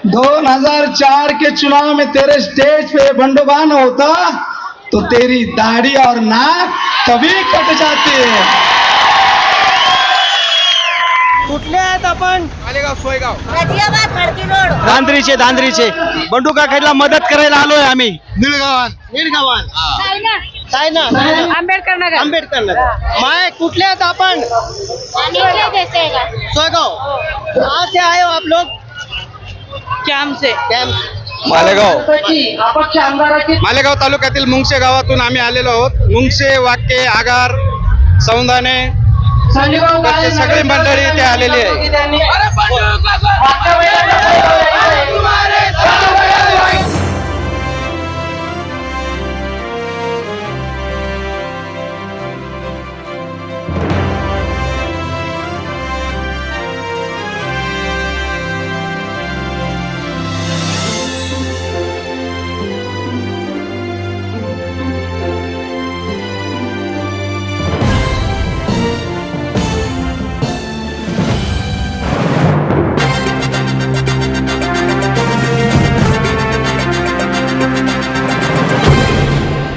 2004 के चुनाव में तेरे स्टेज पे बंडोबान होता तो तेरी दाढ़ी और नाक कभी कट जाती है। कुठले आहेत आपण? मालेगाव सोयगाव गाझियाबाद खडकी रोड धांद्रीचे बंडू काकाला मदत करायला आलोय आम्ही निळगावान सायना आंबेडकर नगर आंबेडकर नगर माय कुठले आहेत आपण? सोयगाव कहाँ से आए हो आप लोग? कैंप से मालेगाव तालुक्यातील मुंगशे गावातून आम्ही आलेलो आहोत। मुंगशे, वाके, आगार, सौंदाने सगळी मंडळी इथे आलेली आहे।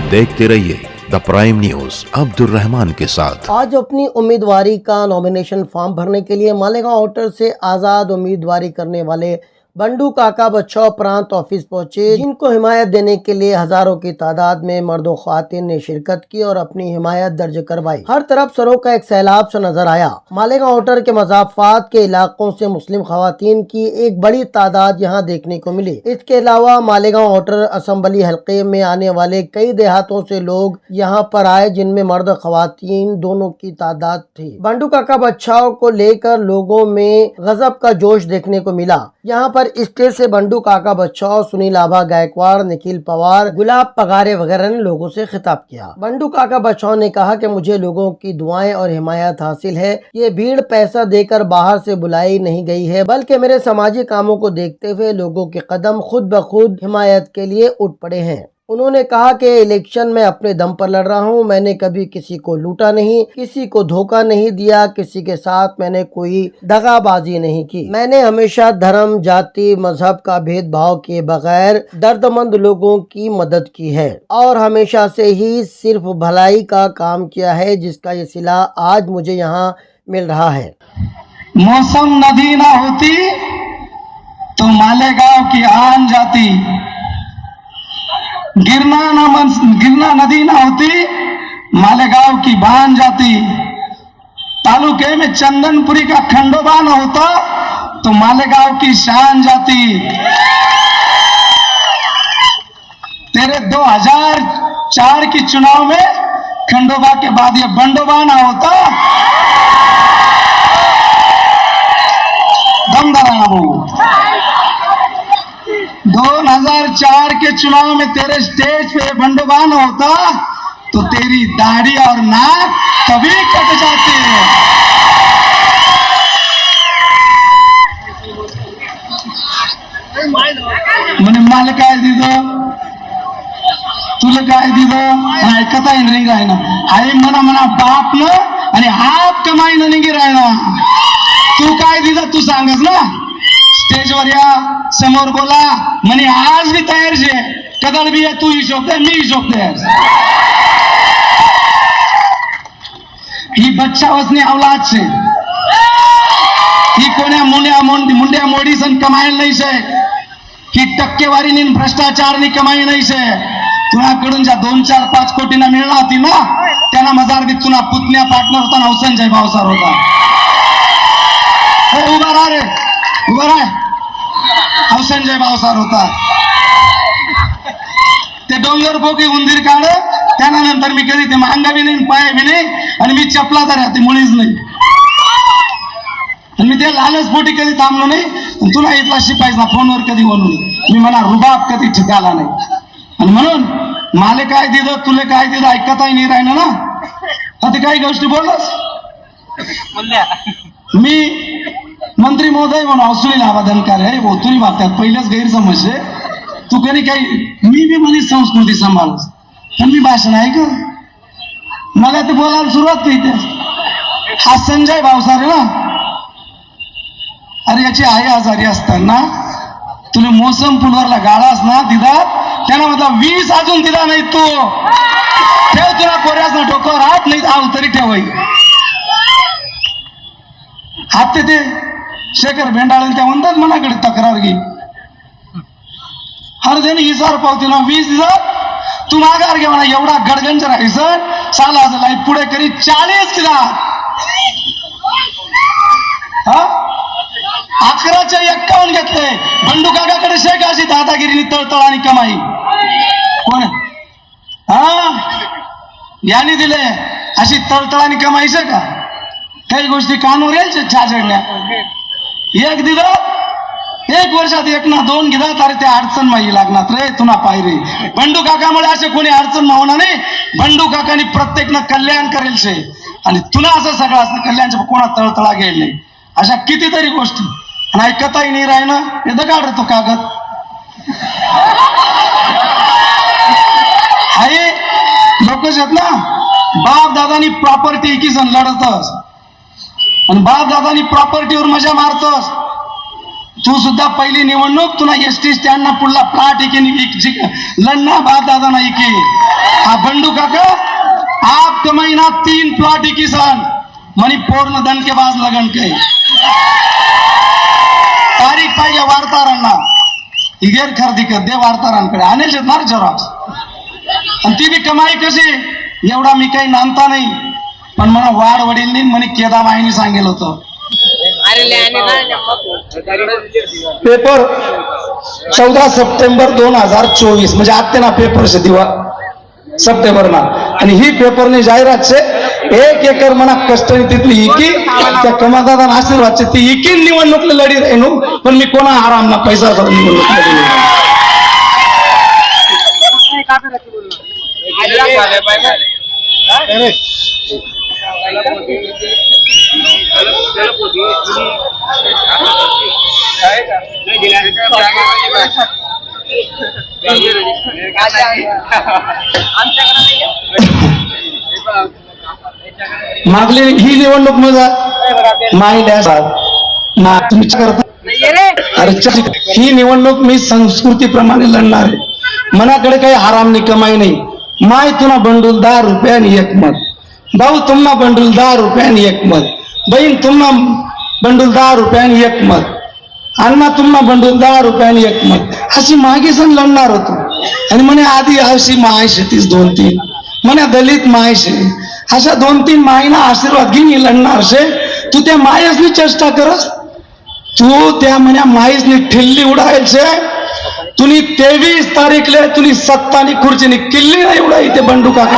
देखते रहिए the prime news Abdul Rahman के साथ। आज अपनी उम्मीदवारी का नॉमिनेशन फॉर्म भरने के लिए मालेगांव आउटर से आजाद उम्मीदवारी करने वाले बंडू काका बच्छाव प्रांत ऑफिस पहुंचे, जिनको हिमायत देने के लिए हजारों की तादाद में मर्दों ख्वातीन ने शिरकत की और अपनी हिमायत दर्ज करवाई। हर तरफ सरों का एक सैलाब सा नजर आया। मालेगांव आउटर के मज़ाफ़ात के इलाकों से मुस्लिम ख्वातीन की एक बड़ी तादाद यहां देखने को मिली। इसके अलावा मालेगांव आउटर असम्बली हल्के में आने वाले कई देहातों से लोग यहां पर आए, जिनमें मर्द ख्वातीन दोनों की तादाद थी। बंडू काका बच्छाव को लेकर लोगों में गजब का जोश देखने को मिला। यहाँ पर स्टेज से बंडू काका बच्छाव, सुनील आभा गायकवाड़, निखिल पवार, गुलाब पगारे वगैरह ने लोगों से खिताब किया। बंडू काका बच्छाव ने कहा कि मुझे लोगों की दुआएं और हिमायत हासिल है। ये भीड़ पैसा देकर बाहर से बुलाई नहीं गई है, बल्कि मेरे समाजी कामों को देखते हुए लोगों के कदम खुद ब खुद हिमायत के लिए उठ पड़े हैं। उन्होंने कहा कि इलेक्शन में अपने दम पर लड़ रहा हूं। मैंने कभी किसी को लूटा नहीं, किसी को धोखा नहीं दिया, किसी के साथ मैंने कोई दगाबाजी नहीं की। मैंने हमेशा धर्म, जाति, मजहब का भेदभाव किए बगैर दर्दमंद लोगों की मदद की है और हमेशा से ही सिर्फ भलाई का काम किया है, जिसका ये सिला आज मुझे यहाँ मिल रहा है। मौसम नदी ना होती तो मालेगांव की आन जाती, गिरना नदी ना होती मालेगांव की बान जाती, तालुके में चंदनपुरी का खंडोबा न होता तो मालेगांव की शान जाती। तेरे 2004 की चुनाव में खंडोबा के बाद ये बंडोबा ना होता। दम धरा वो 2004 के चुनाव में तेरे स्टेज पे बंडोबान होता तो तेरी दाढ़ी और नाक कभी कट जाती है। म्हणे मला काय दिलं, तुला काय दिलं, ऐकता येईल नाही काय ना। आई म्हणा बाप न आणि हात कमाई नाही राहिना। तू काय दिलं तू सांगस ना, स्टेजवर या, समोर बोला, म्हणे आज भी तयार छे, कदळ भी तू हिशोब दे, मी हिशोब दे। ही बच्चावसनी औलाद छे, ही कोण्या मुंड्या मोडी सन कमाई नाही छे, ही टक्केवारी भ्रष्टाचार कमाई नाही छे। तुझ्याकडून ज्या 2, 4, 5 कोटीना मिळणार होती ना, त्यांना मजार बी तुला पुतण्या पार्टनर होता ना, संजय भावसार होता। उभा राहा रे, उभा राहा, संजय भावसार होता। ते डोंगर पोकी उंदीर काढ, त्यानंतर मी कधी ते मांगा बी नाही, पाय बी नाही, आणि मी चपला तर राहते मुळीच नाही, आणि मी ते लालच पोटी कधी थांबलो नाही। तुला इथला शिपाईचा फोनवर कधी बोललो मी, म्हणा रुबाब कधी ठिकाला नाही। आणि म्हणून माले काय दिलं, तुले काय दिलं ऐकताही नाही राहिलं ना। आता काही गोष्टी बोललास, मी मंत्री महोदय म्हणून हौसुली लाभाधनकार आहे, वो तुरी बाबत्यात पहिलेच गैरसमज आहे। तू कधी काही मी बी माझी संस्कृती सांभाळस, पण मी भाषण आहे का, मला ते बोलायला सुरुवात केली। हा संजय भावसार ना, अरे याची आई आजारी असताना तुला मोसम पुलवरला गाडास ना दिदा त्यानं म्हटलं 20 अजून दिदा नाही तू ठेव तुला कोऱ्यास ना डोक्यावर हात नाही आव तरी ठेवाई हात ते शेखर भेंडाळे त्या म्हणतात मनाकडे तक्रार घे हर दिन हिसार पावती ना 20 दिवस तू माघार घे म्हणा एवढा गडगंज राहायचं साला लाईफ पुढे करी 40 दिदा हा 11च्या 51 घेतले बंडू काकाकडे शेख अशी दादागिरीनी तळतळ आणि कमाई कोण हा याने दिले अशी तळतळ आणि कमाईच का काही गोष्टी कानवर यायच्या छाछडल्या एक दिदा 1 वर्षात 1 ना 2 गिदात अरे ते अडचण माही लागणार रे तुना पायरी बंडू काकामुळे असे कोणी अडचण मावणार नाही बंडू काकानी प्रत्येकनं कल्याण करेल शे आणि तुला असं सगळं असं कल्याणच्या कोणा तळतळा गेल नाही अशा कितीतरी गोष्टी आणि ऐकताही नाही राहिना येतं काढ तो कागद आहे लोकच आहेत ना बाप दादानी प्रॉपर्टी एकीसन लढतस आणि बाप दादानी प्रॉपर्टीवर मजा मारतस तू सुद्धा पहिली निवडणूक तुला एसटी स्टँड ना पुढला प्लॉट लढना बाप दादा नाही की हा बंडू काका आप कमाई ना 3 प्लॉट किसान मनी पूर्ण दणकेबाज लगन के तारीख पाहिजे वार्ताहरांना इगेर खरेदी कर दे वार्ताहरांकडे आणेल ना झेरॉक्स आणि ती बी कमाई कशी एवढा मी काही नांदता नाही पण मला वाढ वडील म्हणे केदा माईनी सांगेल होतं पेपर 14 सप्टेंबर 2024 म्हणजे आत्ते ना पेपर से दिवा सप्टेंबर ना आणि ही पेपरने जाहिरात से 1 एकर मना कष्टनी तिथली इकी त्या कमादादा आशीर्वाद ती इकी निवडणूक लढी राहिनो पण मी कोणा आराम ना पैसा निवडणूक लढी मागली ही निवडणूक माझा ही निवडणूक मी संस्कृतीप्रमाणे लढणार आहे मनाकडे काही आरामनी कमाई नाही माय तुना बंडूल 10 रुपयांनी 1 मत भाऊ तुम्हाला बंडूल 10 रुपयांनी 1 मत बहीण तुम्हाला बंडूल 10 रुपयांनी 1 मत अण्णा तुम्हाला बंडूल 10 रुपयांनी 1 मत अशी मागे सण लढणार होतो आणि म्हणे आधी अशी मायशे 2-3 म्हणे दलित मायशे अशा 2-3 मायना आशीर्वाद घेऊन लढणार शे तू त्या मायसनी चेष्टा करस तू त्या म्हण्या माईसनी ठिल्ली उडायल शे तुम्ही 23 तारीखले तुम्ही 7 खुर्चीनी किल्ली नाही उडाई ते बंडू काका